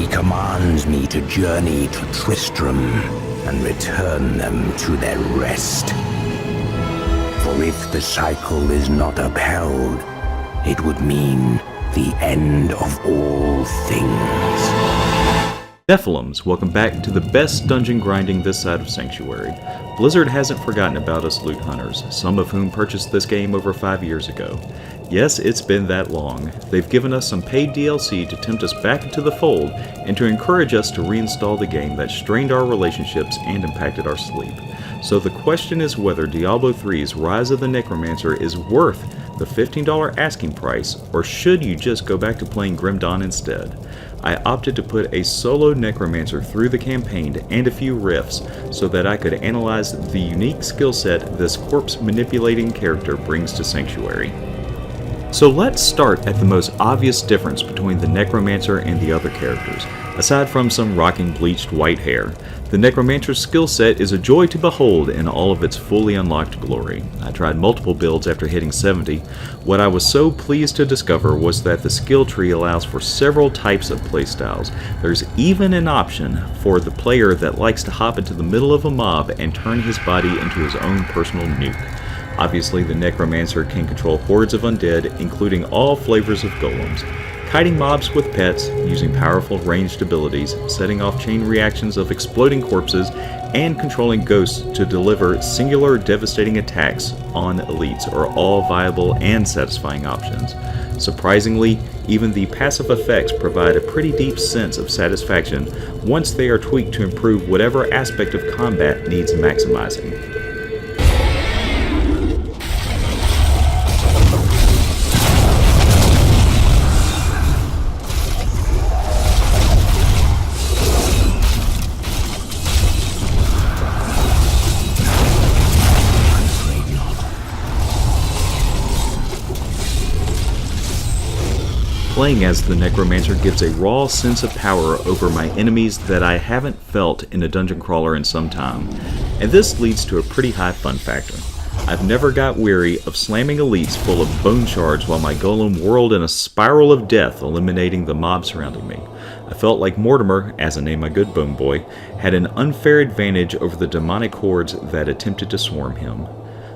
commands me to journey to Tristram and return them to their rest. For if the cycle is not upheld, it would mean the end of all things. Nephilims, welcome back to the best dungeon grinding this side of Sanctuary. Blizzard hasn't forgotten about us loot hunters, some of whom purchased this game over 5 years ago. Yes, it's been that long. They've given us some paid DLC to tempt us back into the fold and to encourage us to reinstall the game that strained our relationships and impacted our sleep. So the question is whether Diablo 3's Rise of the Necromancer is worth the $15 asking price, or should you just go back to playing Grim Dawn instead? I opted to put a solo Necromancer through the campaign and a few rifts so that I could analyze the unique skill set this corpse manipulating character brings to Sanctuary. So let's start at the most obvious difference between the Necromancer and the other characters, aside from some rocking bleached white hair. The Necromancer's skill set is a joy to behold in all of its fully unlocked glory. I tried multiple builds after hitting 70. What I was so pleased to discover was that the skill tree allows for several types of playstyles. There's even an option for the player that likes to hop into the middle of a mob and turn his body into his own personal nuke. Obviously, the Necromancer can control hordes of undead, including all flavors of golems, kiting mobs with pets, using powerful ranged abilities, setting off chain reactions of exploding corpses, and controlling ghosts to deliver singular devastating attacks on elites are all viable and satisfying options. Surprisingly, even the passive effects provide a pretty deep sense of satisfaction once they are tweaked to improve whatever aspect of combat needs maximizing. Playing as the Necromancer gives a raw sense of power over my enemies that I haven't felt in a dungeon crawler in some time, and this leads to a pretty high fun factor. I've never got weary of slamming elites full of bone shards while my golem whirled in a spiral of death, eliminating the mob surrounding me. I felt like Mortimer, as I named my good bone boy, had an unfair advantage over the demonic hordes that attempted to swarm him.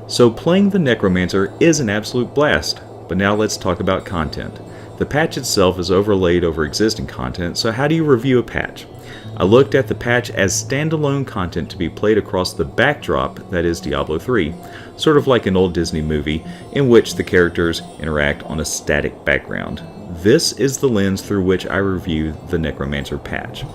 So playing the Necromancer is an absolute blast, but now let's talk about content. The patch itself is overlaid over existing content, so how do you review a patch? I looked at the patch as standalone content to be played across the backdrop that is Diablo 3, sort of like an old Disney movie in which the characters interact on a static background. This is the lens through which I review the Necromancer patch.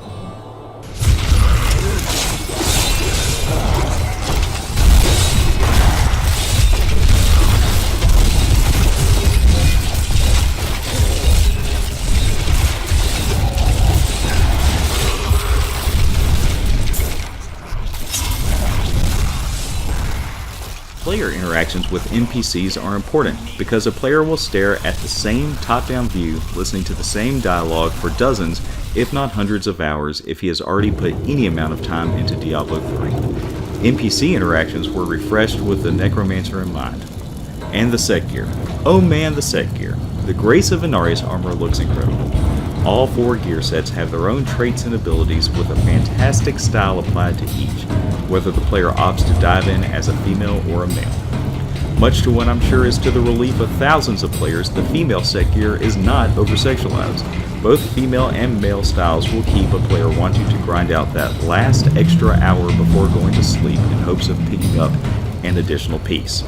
Player interactions with NPCs are important because a player will stare at the same top-down view, listening to the same dialogue for dozens, if not hundreds of hours if he has already put any amount of time into Diablo 3. NPC interactions were refreshed with the Necromancer in mind. And the set gear. Oh man, the set gear. The Grace of Inarius armor looks incredible. All 4 gear sets have their own traits and abilities with a fantastic style applied to each, whether the player opts to dive in as a female or a male. Much to what I'm sure is to the relief of thousands of players, the female set gear is not over-sexualized. Both female and male styles will keep a player wanting to grind out that last extra hour before going to sleep in hopes of picking up an additional piece.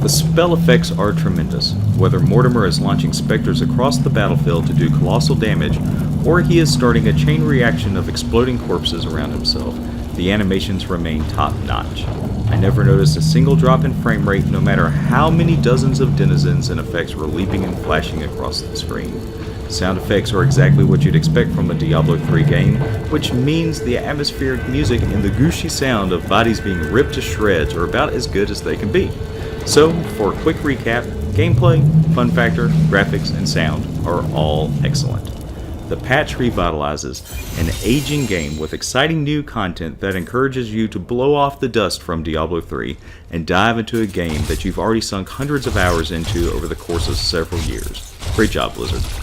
The spell effects are tremendous, whether Mortimer is launching specters across the battlefield to do colossal damage, or he is starting a chain reaction of exploding corpses around himself. The animations remain top-notch. I never noticed a single drop in frame rate no matter how many dozens of denizens and effects were leaping and flashing across the screen. Sound effects are exactly what you'd expect from a Diablo 3 game, which means the atmospheric music and the gushy sound of bodies being ripped to shreds are about as good as they can be. So, for a quick recap, gameplay, fun factor, graphics, and sound are all excellent. The patch revitalizes an aging game with exciting new content that encourages you to blow off the dust from Diablo 3 and dive into a game that you've already sunk hundreds of hours into over the course of several years. Great job, Blizzard.